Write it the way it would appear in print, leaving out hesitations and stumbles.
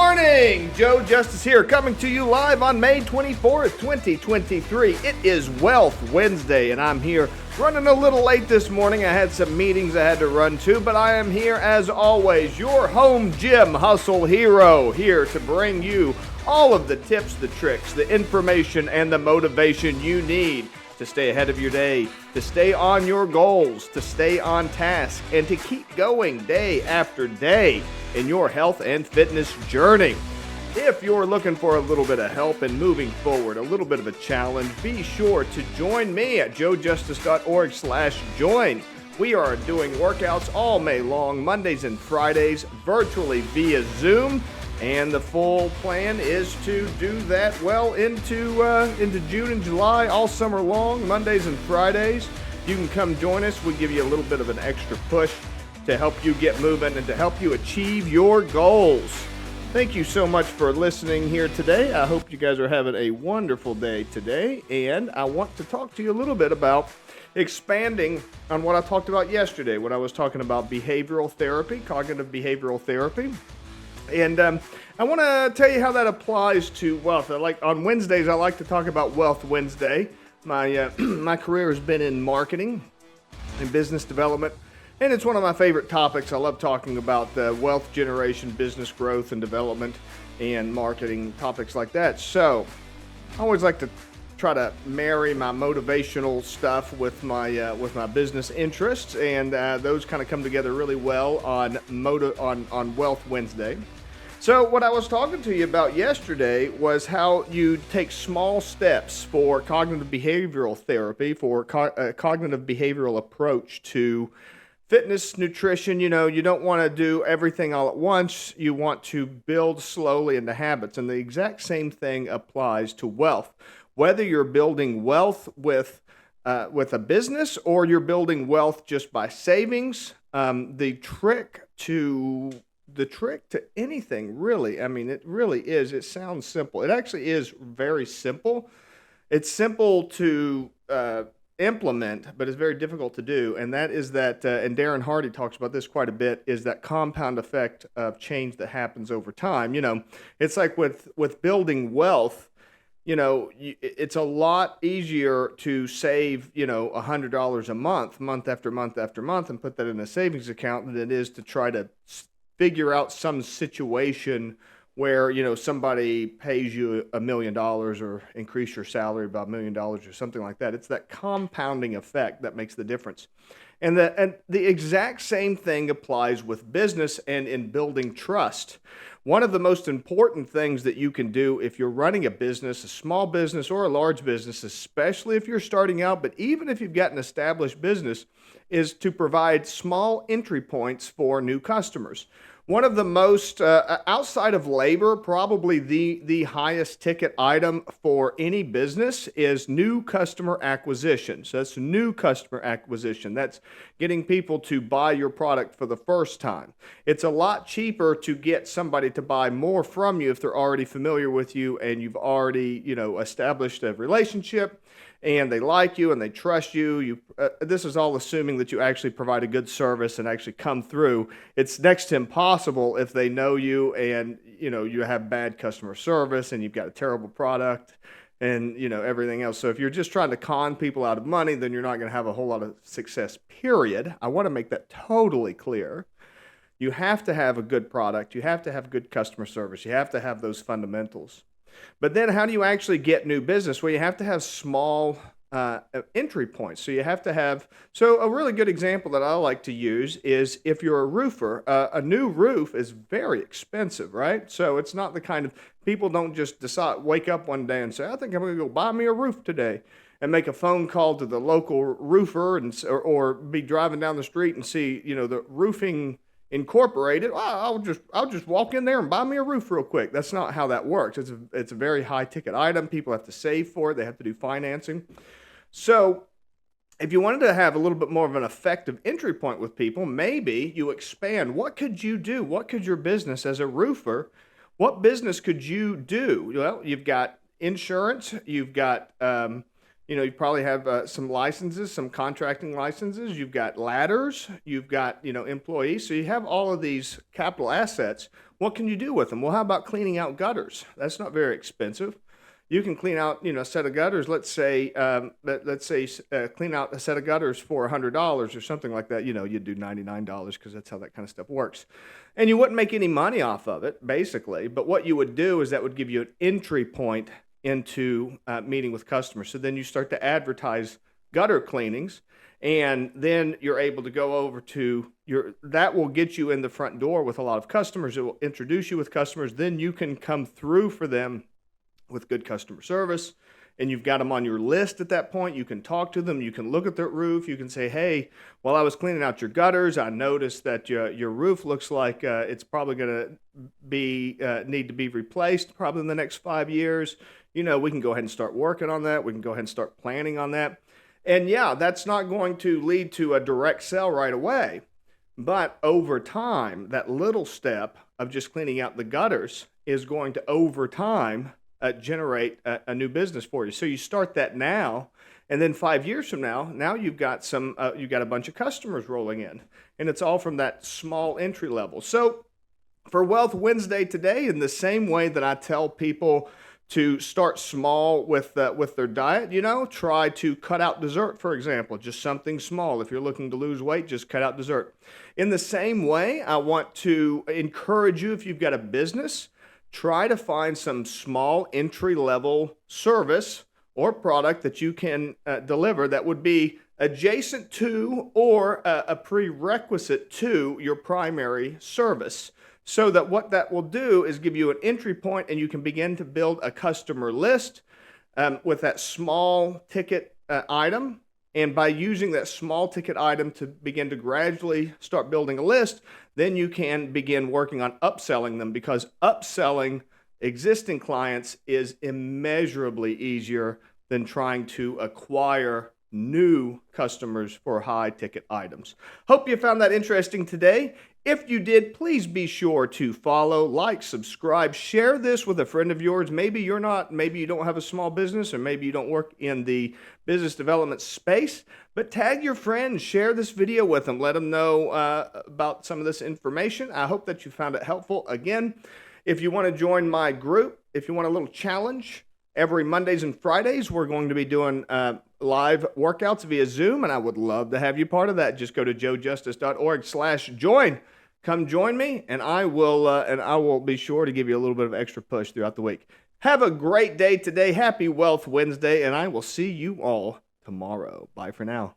morning! Joe Justice here, coming to you live on May 24th, 2023. It is Wealth Wednesday, and I'm here running a little late this morning. I had some meetings I had to run to, but I am here as always, your home gym hustle hero, here to bring you all of the tips, the tricks, the information, and the motivation you need to stay ahead of your day, to stay on your goals, to stay on task, and to keep going day after day in your health and fitness journey. If you're looking for a little bit of help in moving forward, a little bit of a challenge, be sure to join me at joejustice.org/join. We are doing workouts all May long, Mondays and Fridays, virtually via Zoom. And the full plan is to do that well into June and July, all summer long, Mondays and Fridays. You can come join us. We give you a little bit of an extra push to help you get moving and to help you achieve your goals. Thank you so much for listening here today. I hope you guys are having a wonderful day today. And I want to talk to you a little bit about expanding on what I talked about yesterday when I was talking about behavioral therapy, cognitive behavioral therapy. And I want to tell you how that applies to wealth. On Wednesdays, I like to talk about Wealth Wednesday. My career has been in marketing and business development, and it's one of my favorite topics. I love talking about wealth generation, business growth and development, and marketing topics like that. So I always like to try to marry my motivational stuff with my business interests, and those kind of come together really well on Wealth Wednesday. So what I was talking to you about yesterday was how you take small steps for cognitive behavioral therapy, for a cognitive behavioral approach to fitness, nutrition. You know, you don't want to do everything all at once. You want to build slowly into habits, and the exact same thing applies to wealth. Whether you're building wealth with a business or you're building wealth just by savings, the trick to anything, really, I mean, it really is. It sounds simple. It actually is very simple. It's simple to implement, but it's very difficult to do. And that is that, and Darren Hardy talks about this quite a bit, is that compound effect of change that happens over time. You know, it's like with building wealth. You know, it's a lot easier to save, $100 a month after month after month, and put that in a savings account than it is to try to figure out some situation where, somebody pays you $1 million or increase your salary by $1 million or something like that. It's that compounding effect that makes the difference. And the exact same thing applies with business and in building trust. One of the most important things that you can do if you're running a business, a small business or a large business, especially if you're starting out, but even if you've got an established business, is to provide small entry points for new customers. One of the most, outside of labor, probably the highest ticket item for any business is new customer acquisition. So that's new customer acquisition. That's getting people to buy your product for the first time. It's a lot cheaper to get somebody to buy more from you if they're already familiar with you and you've already, established a relationship and they like you and they trust you. This is all assuming that you actually provide a good service and actually come through. It's next to impossible if they know you and, you have bad customer service and you've got a terrible product and, everything else. So if you're just trying to con people out of money, then you're not going to have a whole lot of success, period. I want to make that totally clear. You have to have a good product. You have to have good customer service. You have to have those fundamentals. But then how do you actually get new business? Well, you have to have small entry points. So you have to have, so a really good example that I like to use is if you're a roofer, a new roof is very expensive, right? So it's not the kind of, people don't just wake up one day and say, I think I'm going to go buy me a roof today and make a phone call to the local roofer or be driving down the street and see, the roofing Incorporated. I'll just walk in there and buy me a roof real quick. That's not how that works. It's a very high ticket item. People have to save for it. They have to do financing. So if you wanted to have a little bit more of an effective entry point with people, maybe you expand. What could you do? What could your business as a roofer, what business could you do? Well, you've got insurance. You've got you probably have some licenses, some contracting licenses. You've got ladders. You've got, employees. So you have all of these capital assets. What can you do with them? Well, how about cleaning out gutters? That's not very expensive. You can clean out, a set of gutters. Let's say, clean out a set of gutters for $100 or something like that. You'd do $99 because that's how that kind of stuff works. And you wouldn't make any money off of it, basically. But what you would do is that would give you an entry point into meeting with customers. So then you start to advertise gutter cleanings, and then you're able to go over to that will get you in the front door with a lot of customers. It will introduce you with customers. Then you can come through for them with good customer service, and you've got them on your list at that point. You can talk to them. You can look at their roof. You can say, hey, while I was cleaning out your gutters, I noticed that your roof looks like it's probably going to need to be replaced probably in the next 5 years. We can go ahead and start working on that. We can go ahead and start planning on that. And yeah, that's not going to lead to a direct sale right away. But over time, that little step of just cleaning out the gutters is going to, over time, generate a new business for you. So you start that now, and then 5 years from now you've got a bunch of customers rolling in, and it's all from that small entry level. So for Wealth Wednesday today, in the same way that I tell people to start small with their diet, try to cut out dessert, for example, just something small. If you're looking to lose weight, just cut out dessert. In the same way, I want to encourage you, if you've got a business, try to find some small entry-level service or product that you can deliver that would be adjacent to or a prerequisite to your primary service, so that what that will do is give you an entry point, and you can begin to build a customer list with that small ticket item. And by using that small ticket item to begin to gradually start building a list, then you can begin working on upselling them, because upselling existing clients is immeasurably easier than trying to acquire new customers for high ticket items. Hope you found that interesting today. If you did, please be sure to follow, like, subscribe, share this with a friend of yours. Maybe you don't have a small business, or maybe you don't work in the business development space, but tag your friends, share this video with them, let them know about some of this information. I hope that you found it helpful. Again, if you want to join my group, if you want a little challenge, every Mondays and Fridays, we're going to be doing live workouts via Zoom, and I would love to have you part of that. Just go to joejustice.org/join. Come join me, and I will be sure to give you a little bit of extra push throughout the week. Have a great day today. Happy Wealth Wednesday, and I will see you all tomorrow. Bye for now.